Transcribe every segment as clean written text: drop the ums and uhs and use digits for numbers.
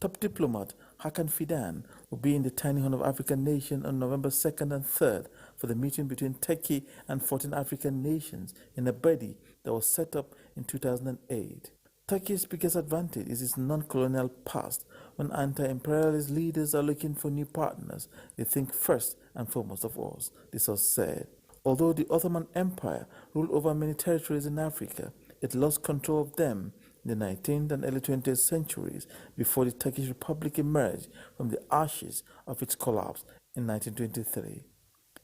Top diplomat Hakan Fidan will be in the tiny Horn of Africa nation on November 2nd and 3rd for the meeting between Turkey and 14 African nations in a body that was set up in 2008. Turkey's biggest advantage is its non-colonial past. When anti-imperialist leaders are looking for new partners, they think first and foremost of us, this was said. Although the Ottoman Empire ruled over many territories in Africa, it lost control of them in the 19th and early 20th centuries before the Turkish Republic emerged from the ashes of its collapse in 1923.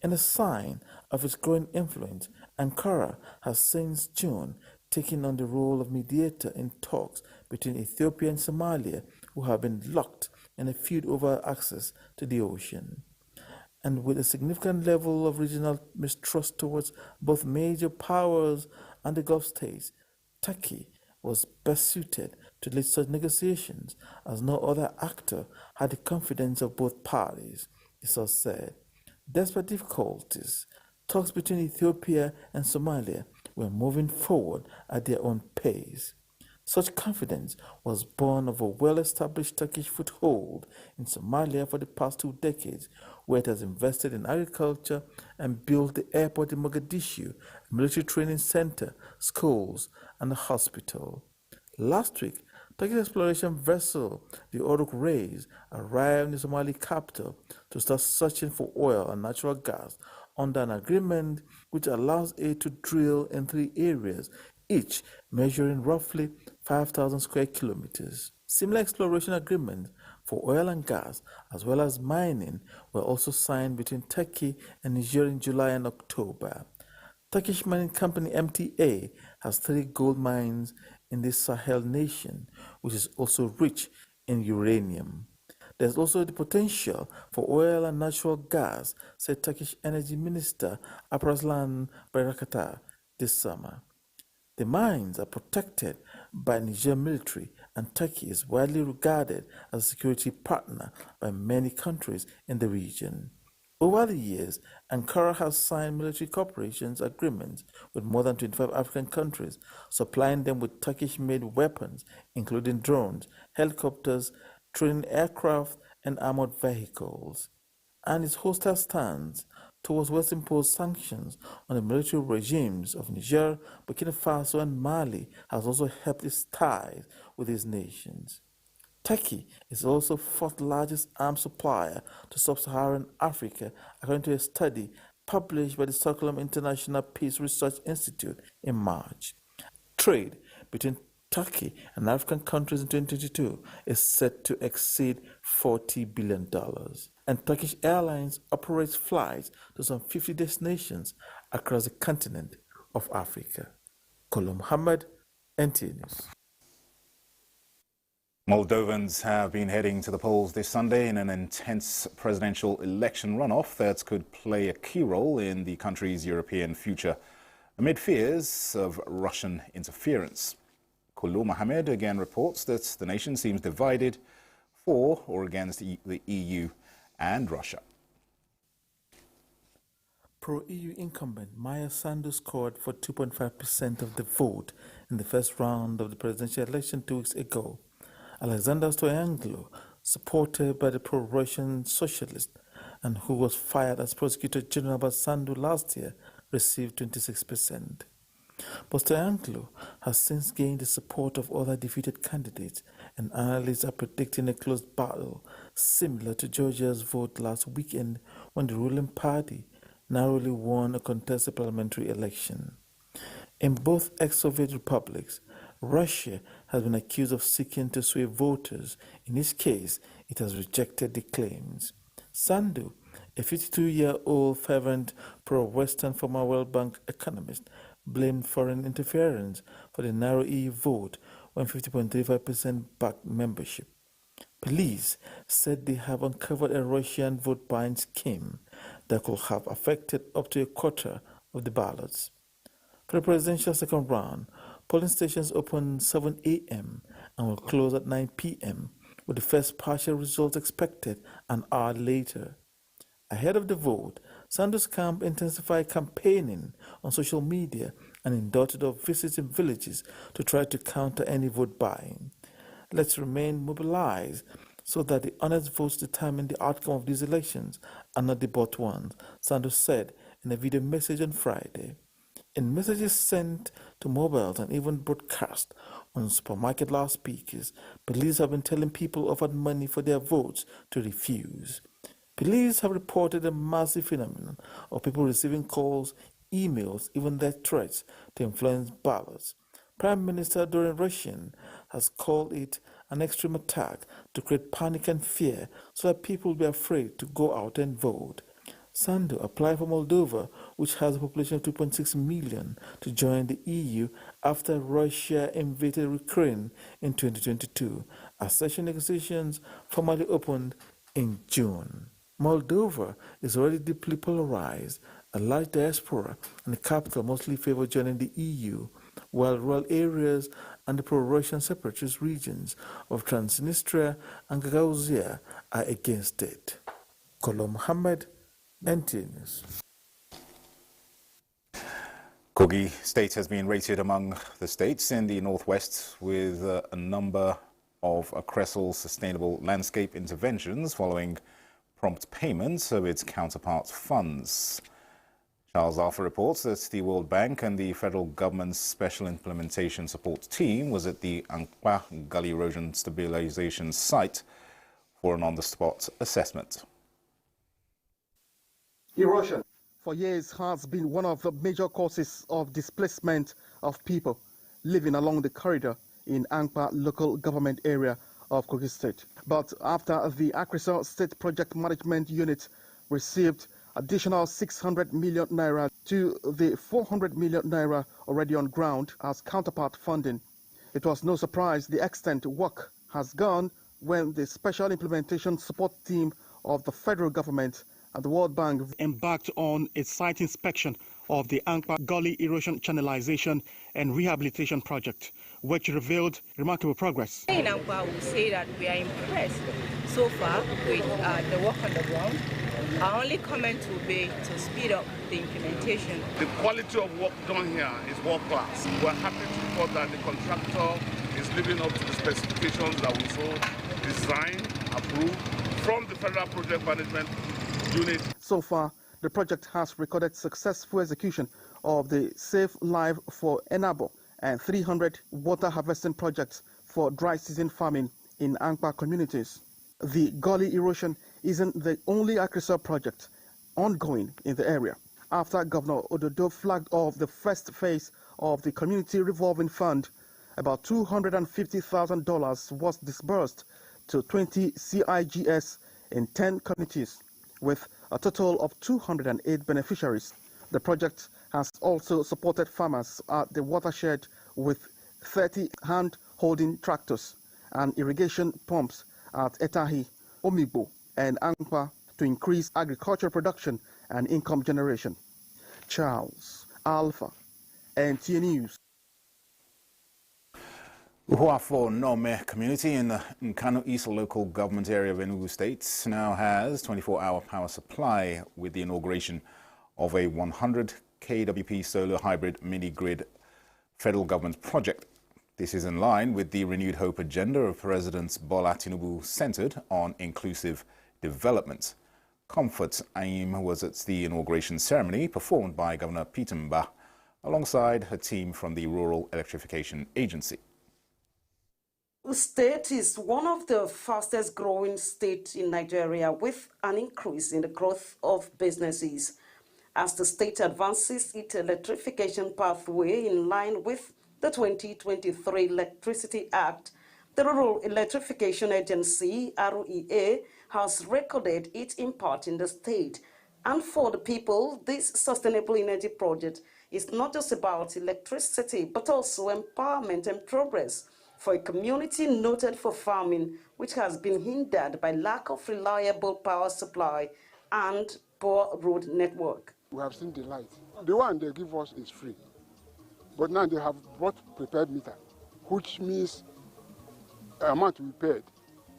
In a sign of its growing influence, Ankara has since June taken on the role of mediator in talks between Ethiopia and Somalia, who have been locked in a feud over access to the ocean. And with a significant level of regional mistrust towards both major powers and the Gulf states, Turkey was best suited to lead such negotiations as no other actor had the confidence of both parties, the source said. Despite difficulties, talks between Ethiopia and Somalia were moving forward at their own pace. Such confidence was born of a well-established Turkish foothold in Somalia for the past 2 decades, where it has invested in agriculture and built the airport in Mogadishu, a military training center, schools, and a hospital. Last week, Turkish exploration vessel, the Oruk Reis, arrived in the Somali capital to start searching for oil and natural gas under an agreement which allows it to drill in 3 areas, each measuring roughly 5,000 square kilometers. Similar exploration agreements for oil and gas, as well as mining, were also signed between Turkey and Niger in July and October. Turkish mining company NTA has 3 gold mines in this Sahel nation, which is also rich in uranium. There's also the potential for oil and natural gas, said Turkish Energy Minister Alparslan Bayraktar this summer. The mines are protected by Niger military, and Turkey is widely regarded as a security partner by many countries in the region. Over the years, Ankara has signed military cooperation agreements with more than 25 African countries, supplying them with Turkish-made weapons, including drones, helicopters, training aircraft, and armored vehicles. And its hostile stance towards West-imposed sanctions on the military regimes of Niger, Burkina Faso, and Mali has also helped its ties with these nations. Turkey is also 4th largest arms supplier to sub-Saharan Africa, according to a study published by the Stockholm International Peace Research Institute in March. Trade between Turkey and African countries in 2022 is set to exceed $40 billion. And Turkish Airlines operates flights to some 50 destinations across the continent of Africa. Kolo Muhammad, NTA News. Moldovans have been heading to the polls this Sunday in an intense presidential election runoff that could play a key role in the country's European future, amid fears of Russian interference. Kulu Mohammed again reports that the nation seems divided for or against the EU and Russia. Pro-EU incumbent Maya Sandu scored for 2.5% of the vote in the first round of the presidential election 2 weeks ago. Alexander Stoyanoglu, supported by the pro-Russian socialist and who was fired as prosecutor general by Sandu last year, received 26%. But Stoyanoglu has since gained the support of other defeated candidates, and analysts are predicting a close battle similar to Georgia's vote last weekend when the ruling party narrowly won a contested parliamentary election. In both ex-Soviet republics, Russia has been accused of seeking to sway voters. In each case, it has rejected the claims. Sandu, a 52-year-old fervent pro-Western former World Bank economist, blamed foreign interference for the narrow EU vote when 50.35% backed membership. Police said they have uncovered a Russian vote-buying scheme that could have affected up to a quarter of the ballots. For the presidential second round, polling stations open 7 a.m. and will close at 9 p.m., with the first partial results expected an hour later. Ahead of the vote, Sandu's camp intensified campaigning on social media and in door-to-door visits in villages to try to counter any vote buying. Let's remain mobilized so that the honest votes determine the outcome of these elections and not the bought ones, Sandu said in a video message on Friday. In messages sent to mobiles and even broadcast on supermarket loudspeakers, police have been telling people offered money for their votes to refuse. Police have reported a massive phenomenon of people receiving calls, emails, even death threats to influence ballots. Prime Minister Dorian Russian has called it an extreme attack to create panic and fear so that people will be afraid to go out and vote. Sandu applied for Moldova, which has a population of 2.6 million, to join the EU after Russia invaded Ukraine in 2022. Accession negotiations formally opened in June. Moldova is already deeply polarized. A large diaspora and the capital mostly favor joining the EU, while rural areas and the pro-Russian separatist regions of Transnistria and Gagauzia are against it. Kolo Mohammed, NTA News. Kogi State has been rated among the states in the northwest with a number of CRESL sustainable landscape interventions following prompt payments of its counterparts' funds. Charles Alpha reports that the World Bank and the federal government's Special Implementation Support Team was at the Ankpa Gully Erosion Stabilization Site for an on-the-spot assessment. Erosion for years has been one of the major causes of displacement of people living along the corridor in Ankpa local government area of Kogi State. But after the Akrisal State Project Management Unit received additional 600 million naira to the 400 million naira already on ground as counterpart funding, it was no surprise the extent work has gone when the Special Implementation Support Team of the federal government and the World Bank embarked on a site inspection of the Ankpa Gully Erosion Channelization and Rehabilitation Project, which revealed remarkable progress. In Ankpa, we say that we are impressed so far with the work on the ground. Our only comment will be to speed up the implementation. The quality of work done here is world class. We're happy to report that the contractor is living up to the specifications that we saw designed, approved from the Federal Project Management Unit. So far, the project has recorded successful execution of the Safe Life for Enabo and 300 water harvesting projects for dry season farming in Ankpa communities. The gully erosion isn't the only Akrisal project ongoing in the area. After Governor Ododo flagged off the first phase of the Community Revolving Fund, about $250,000 was disbursed to 20 CIGS in 10 communities, with a total of 208 beneficiaries. The project has also supported farmers at the watershed with 30 hand-holding tractors and irrigation pumps at Etahi, Omigbo, and Ankpa to increase agricultural production and income generation. Charles Alpha, NTA News. Uhuafo Nome community in the Nkanu East local government area of Enugu State now has 24-hour power supply with the inauguration of a 100 kWp solar hybrid mini-grid federal government project. This is in line with the renewed hope agenda of President Bola Tinubu centered on inclusive development. Comfort Aim was at the inauguration ceremony performed by Governor Peter Mba alongside a team from the Rural Electrification Agency. The state is one of the fastest growing states in Nigeria with an increase in the growth of businesses. As the state advances its electrification pathway in line with the 2023 Electricity Act, the Rural Electrification Agency, REA, has recorded its impact in the state. And for the people, this sustainable energy project is not just about electricity, but also empowerment and progress for a community noted for farming, which has been hindered by lack of reliable power supply and poor road network. We have seen the light. The one they give us is free. But now they have brought prepared meter, which means the amount we paid.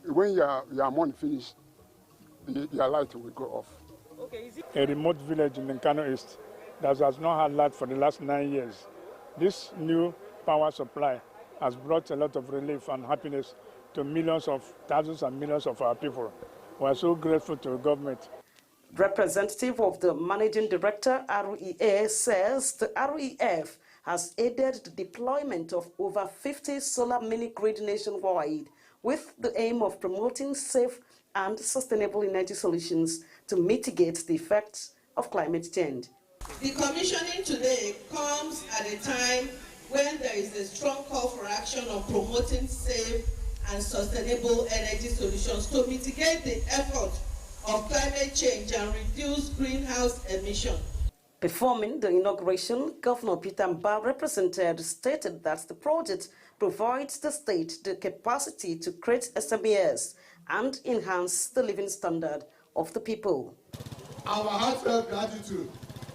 When your money finished, your light will go off. Okay, a remote village in Nkanu East that has not had light for the last 9 years. This new power supply has brought a lot of relief and happiness to millions of thousands and millions of our people. We are so grateful to the government. Representative of the Managing Director, REA, says the REF has aided the deployment of over 50 solar mini-grid nationwide with the aim of promoting safe and sustainable energy solutions to mitigate the effects of climate change. The commissioning today comes at a time when there is a strong call for action on promoting safe and sustainable energy solutions to mitigate the effort of climate change and reduce greenhouse emissions. Performing the inauguration, Governor Peter Mbah represented stated that the project provides the state the capacity to create SMEs and enhance the living standard of the people. Our heartfelt gratitude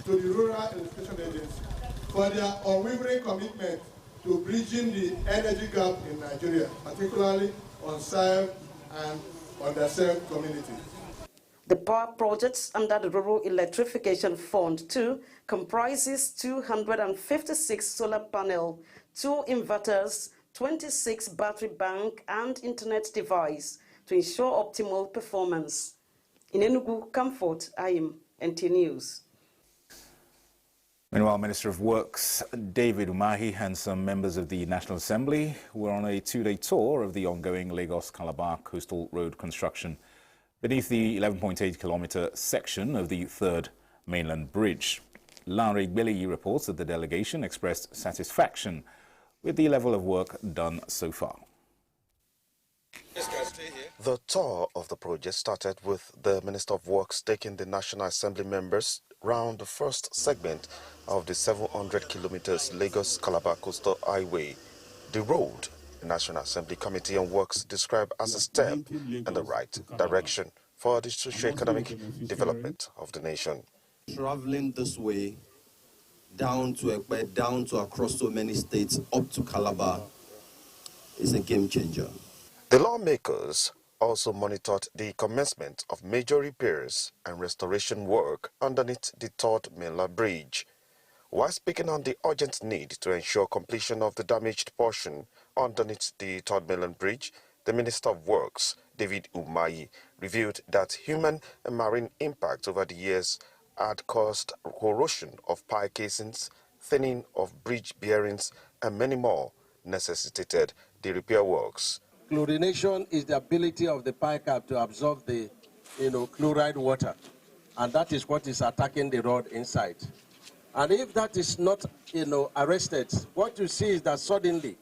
to the Rural Electrification Agency for their unwavering commitment to bridging the energy gap in Nigeria, particularly on served and underserved communities. The power projects under the Rural Electrification Fund 2 comprises 256 solar panels, 2 inverters, 26 battery bank and internet device to ensure optimal performance. In Enugu, Comfort, Ayim, NTA News. Meanwhile, Minister of Works David Umahi and some members of the National Assembly were on a 2-day tour of the ongoing Lagos-Calabar coastal road construction beneath the 11.8-kilometre section of the third mainland bridge. Lanre Gbeleyi reports that the delegation expressed satisfaction with the level of work done so far. The tour of the project started with the Minister of Works taking the National Assembly members round the first segment of the 700 kilometers Lagos-Calabar Coastal Highway. The road, the National Assembly Committee on Works described as a step in the right direction for the socio-economic development of the nation. Traveling this way, down to Ekpe, down to across so many states, up to Calabar, is a game changer. The lawmakers also monitored the commencement of major repairs and restoration work underneath the third mainland bridge. While speaking on the urgent need to ensure completion of the damaged portion underneath the third mainland bridge, the Minister of Works, David Umahi, revealed that human and marine impact over the years had caused corrosion of pier casings, thinning of bridge bearings, and many more necessitated the repair works. Chlorination is the ability of the pipe cap to absorb the, chloride water, and that is what is attacking the rod inside. And if that is not, arrested, what you see is that suddenly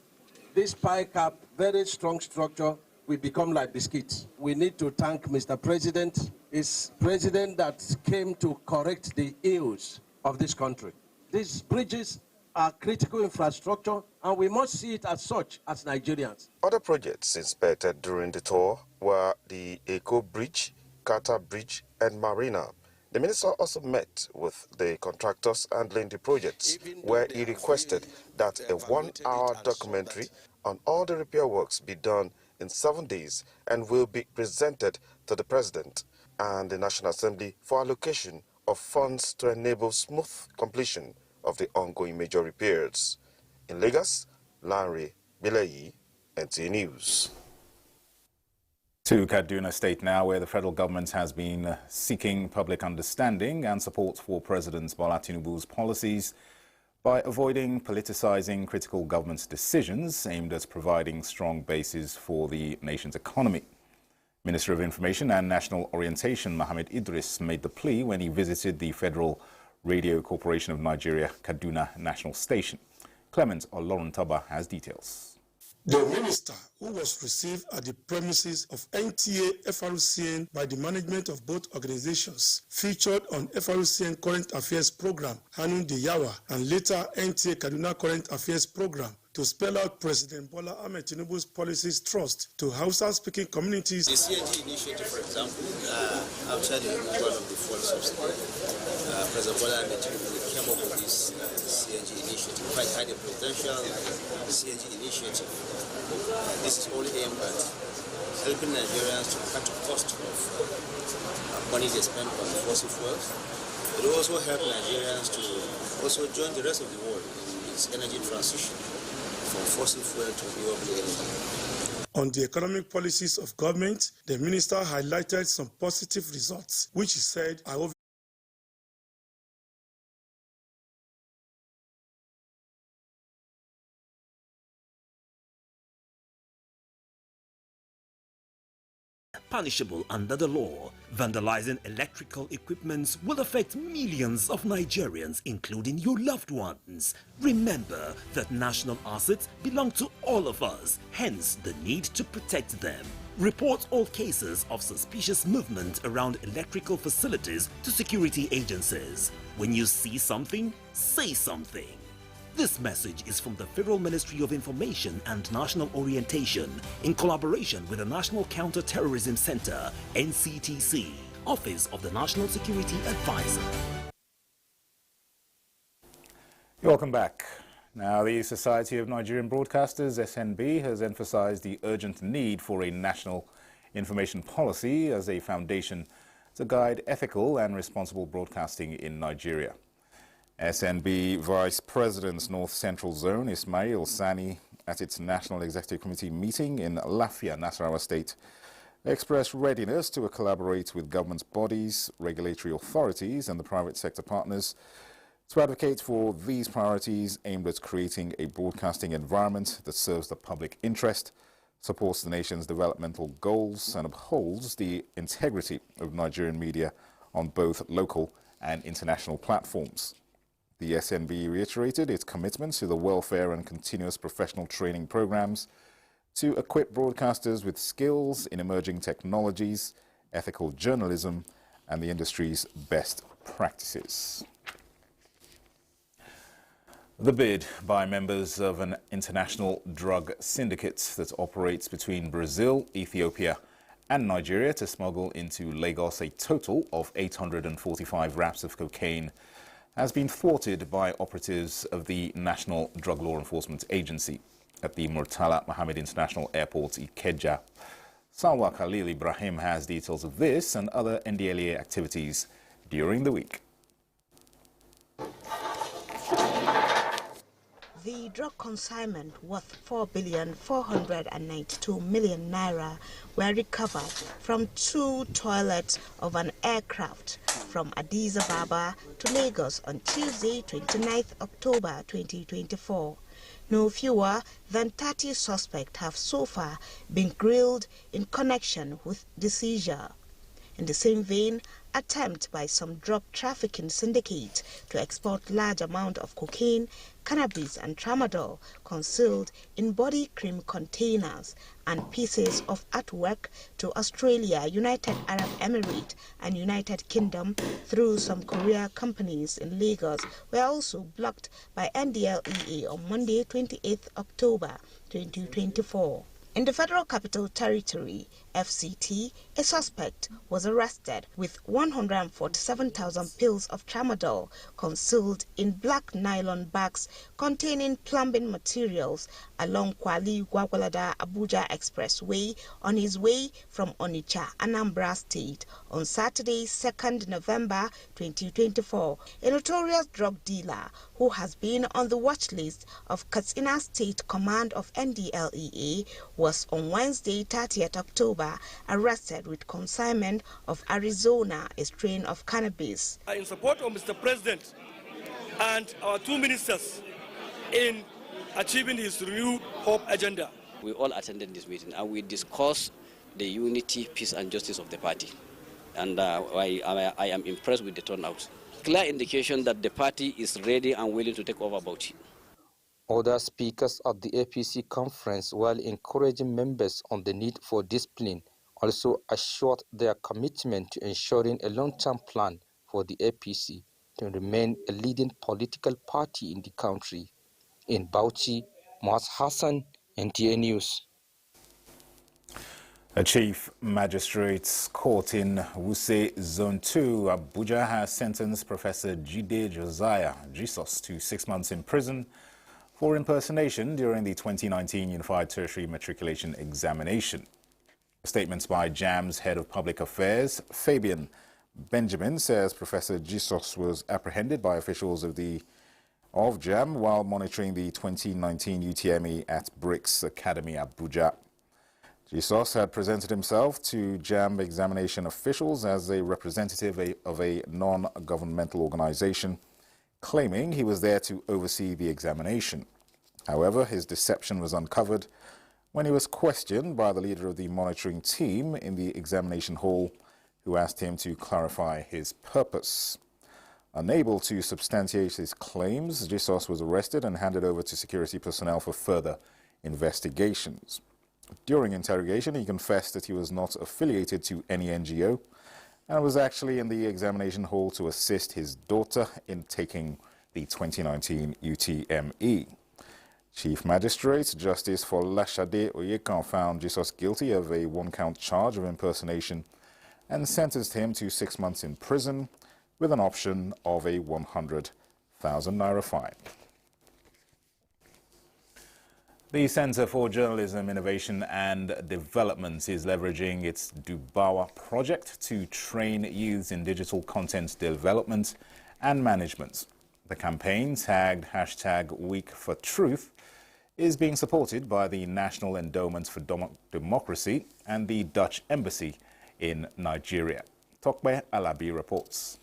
this pipe cap, very strong structure, will become like biscuits. We need to thank Mr. President. It's President that came to correct the ills of this country. These bridges are critical infrastructure, and we must see it as such as Nigerians. Other projects inspected during the tour were the Eco Bridge, Kata Bridge, and Marina. The minister also met with the contractors handling the projects, where he requested that a 1-hour documentary on all the repair works be done in 7 days and will be presented to the President and the National Assembly for allocation of funds to enable smooth completion of the ongoing major repairs. In Lagos, Lanre Gbeleyi, NTA News. To Kaduna State now, where the federal government has been seeking public understanding and support for President Bola Tinubu's policies by avoiding politicizing critical government decisions aimed at providing strong bases for the nation's economy. Minister of Information and National Orientation Mohammed Idris made the plea when he visited the Federal Radio Corporation of Nigeria, Kaduna National Station. Clement Oloruntaba has details. The minister, who was received at the premises of NTA FRCN by the management of both organizations, featured on FRCN Current Affairs program, Hanun Yawa, and later NTA Kaduna Current Affairs program, to spell out President Bola Ahmed Tinubu's policies thrust to Hausa-speaking communities. The CNG initiative, for example, outside the one of the fuel subsidy, President Bola Ahmed Tinubu came up with this CNG initiative, quite had a presidential CNG initiative. This is only aimed at helping Nigerians to cut the cost of money they spend on fossil fuels. It will also help Nigerians to also join the rest of the world in its energy transition from fossil fuel to renewable energy. On the economic policies of government, the minister highlighted some positive results, which he said are punishable under the law. Vandalizing electrical equipment will affect millions of Nigerians, including your loved ones. Remember that national assets belong to all of us, hence the need to protect them. Report all cases of suspicious movement around electrical facilities to security agencies. When you see something, say something. This message is from the Federal Ministry of Information and National Orientation in collaboration with the National Counter-Terrorism Center, NCTC, Office of the National Security Advisor. Welcome back. Now, the Society of Nigerian Broadcasters, SNB, has emphasized the urgent need for a national information policy as a foundation to guide ethical and responsible broadcasting in Nigeria. SNB Vice President North Central Zone Ismail Sani, at its National Executive Committee meeting in Lafia, Nasarawa State, expressed readiness to collaborate with government bodies, regulatory authorities and the private sector partners to advocate for these priorities aimed at creating a broadcasting environment that serves the public interest, supports the nation's developmental goals and upholds the integrity of Nigerian media on both local and international platforms. The SNB reiterated its commitment to the welfare and continuous professional training programs to equip broadcasters with skills in emerging technologies, ethical journalism, and the industry's best practices. The bid by members of an international drug syndicate that operates between Brazil, Ethiopia, and Nigeria to smuggle into Lagos a total of 845 wraps of cocaine has been thwarted by operatives of the National Drug Law Enforcement Agency at the Murtala Mohammed International Airport, Ikeja. Salwa Khalil Ibrahim has details of this and other NDLEA activities during the week. The drug consignment worth 4,492 million naira were recovered from 2 toilets of an aircraft from Addis Ababa to Lagos on Tuesday, 29th October 2024. No fewer than 30 suspects have so far been grilled in connection with the seizure. In the same vein, attempt by some drug trafficking syndicates to export large amount of cocaine, cannabis and tramadol concealed in body cream containers and pieces of artwork to Australia, United Arab Emirates and United Kingdom through some courier companies in Lagos were also blocked by NDLEA on Monday, 28th October 2024. In the Federal Capital Territory, FCT, a suspect was arrested with 147,000 pills of tramadol concealed in black nylon bags containing plumbing materials along Kwali-Gwagwalada Abuja Expressway on his way from Onitsha, Anambra State on Saturday, 2nd November 2024. A notorious drug dealer who has been on the watch list of Katsina State Command of NDLEA was on Wednesday, 30th October, arrested with consignment of Arizona, a strain of cannabis. In support of Mr. President and our 2 ministers in achieving his renewed hope agenda. We all attended this meeting and we discussed the unity, peace and justice of the party. And I am impressed with the turnout. Clear indication that the party is ready and willing to take over Bauchi. Other speakers at the APC conference, while encouraging members on the need for discipline, also assured their commitment to ensuring a long-term plan for the APC to remain a leading political party in the country. In Bauchi, Moaz Hassan, NTA News. A Chief Magistrate's Court in Wuse Zone 2, Abuja, has sentenced Professor Jide Josiah Jesus to 6 months in prison for impersonation during the 2019 Unified Tertiary Matriculation Examination. Statements by JAM's Head of Public Affairs, Fabian Benjamin, says Professor Jesus was apprehended by officials of JAM while monitoring the 2019 UTME at BRICS Academy, Abuja. Jesus had presented himself to JAMB examination officials as a representative of a non-governmental organization, claiming he was there to oversee the examination. However, his deception was uncovered when he was questioned by the leader of the monitoring team in the examination hall, who asked him to clarify his purpose. Unable to substantiate his claims, Jesus was arrested and handed over to security personnel for further investigations. During interrogation, he confessed that he was not affiliated to any NGO and was actually in the examination hall to assist his daughter in taking the 2019 UTME. Chief Magistrate Justice Folashade Oyekan found Jesus guilty of a one-count charge of impersonation and sentenced him to 6 months in prison with an option of a 100,000 naira fine. The Center for Journalism, Innovation and Development is leveraging its Dubawa project to train youths in digital content development and management. The campaign, tagged #WeekForTruth, is being supported by the National Endowment for Democracy and the Dutch Embassy in Nigeria. Tokbe Alabi reports.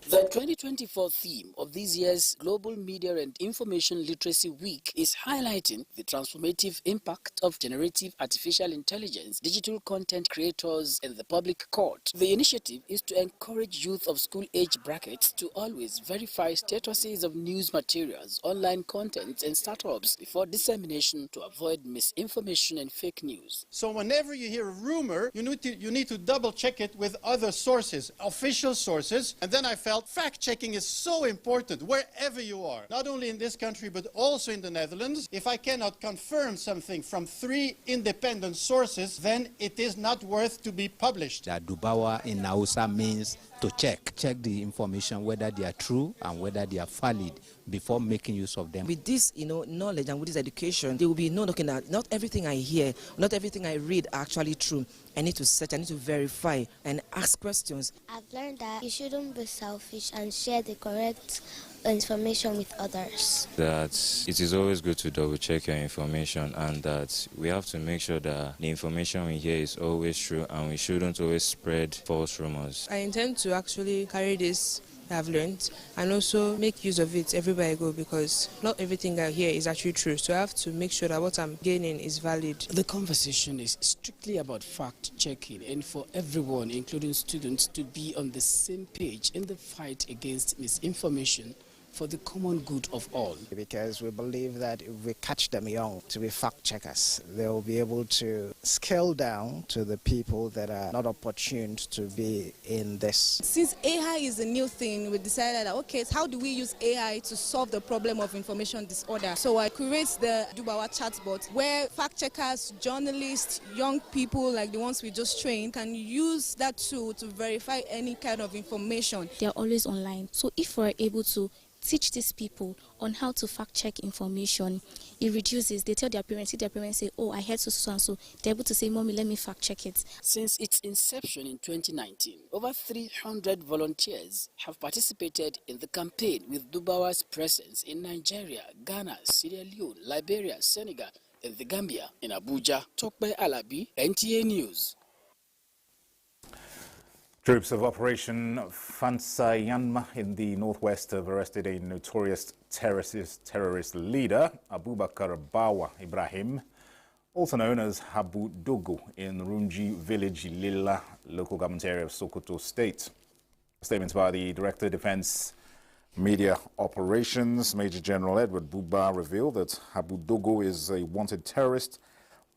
The 2024 theme of this year's Global Media and Information Literacy Week is highlighting the transformative impact of generative artificial intelligence, digital content creators, and the public court. The initiative is to encourage youth of school-age brackets to always verify statuses of news materials, online content, and startups before dissemination to avoid misinformation and fake news. So whenever you hear a rumor, you need to double-check it with other sources, official sources, and then I felt fact-checking is so important wherever you are, not only in this country but also in the Netherlands. If I cannot confirm something from 3 independent sources, then it is not worth to be published. Dubawa in Hausa means to check the information, whether they are true and whether they are valid before making use of them. With this, knowledge and with this education, there will be no looking at not everything I hear, not everything I read are actually true. I need to search, I need to verify and ask questions. I've learned that you shouldn't be selfish and share the correct information with others. That it is always good to double check your information, and that we have to make sure that the information we hear is always true, and we shouldn't always spread false rumors. I intend to actually carry this I've learned and also make use of it everywhere I go, because not everything I hear is actually true. So I have to make sure that what I'm gaining is valid. The conversation is strictly about fact-checking and for everyone, including students, to be on the same page in the fight against misinformation for the common good of all. Because we believe that if we catch them young to be fact checkers, they will be able to scale down to the people that are not opportune to be in this. Since AI is a new thing, we decided that, okay, how do we use AI to solve the problem of information disorder? So I create the Dubawa chatbot, where fact checkers, journalists, young people like the ones we just trained can use that tool to verify any kind of information. They are always online. So if we're able to teach these people on how to fact-check information, it reduces. They tell their parents, if their parents say, oh, I heard so and so, they're able to say, Mommy, let me fact-check it. Since its inception in 2019, over 300 volunteers have participated in the campaign, with Dubawa's presence in Nigeria, Ghana, Sierra Leone, Liberia, Senegal, and the Gambia. In Abuja, Tokbe Alabi, NTA News. Troops of Operation Fansayanma in the northwest have arrested a notorious terrorist leader, Abubakar Bawa Ibrahim, also known as Habu Dogo, in Runji village, Lilla, local government area of Sokoto State. Statements by the Director of Defense Media Operations, Major General Edward Buba, revealed that Habu Dogo is a wanted terrorist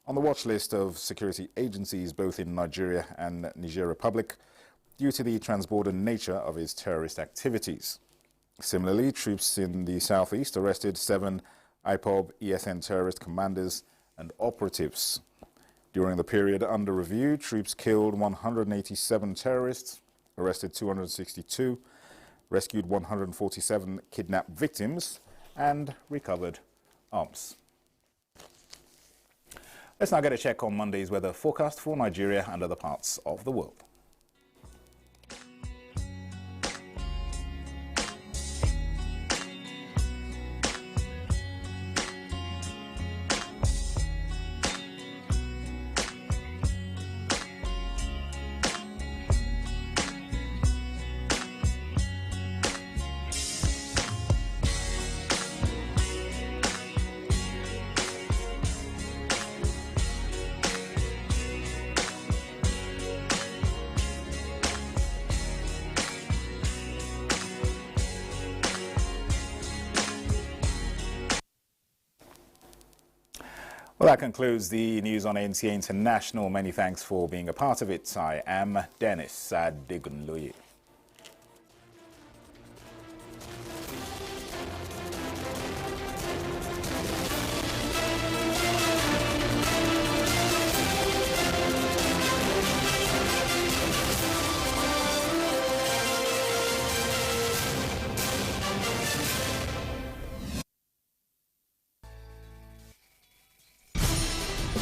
on the watch list of security agencies both in Nigeria and Niger Republic, due to the transborder nature of his terrorist activities. Similarly, troops in the southeast arrested 7 IPOB ESN terrorist commanders and operatives. During the period under review, troops killed 187 terrorists, arrested 262, rescued 147 kidnapped victims, and recovered arms. Let's now get a check on Monday's weather forecast for Nigeria and other parts of the world. Well, that concludes the news on NTA International. Many thanks for being a part of it. I am Dennis Adegunloye.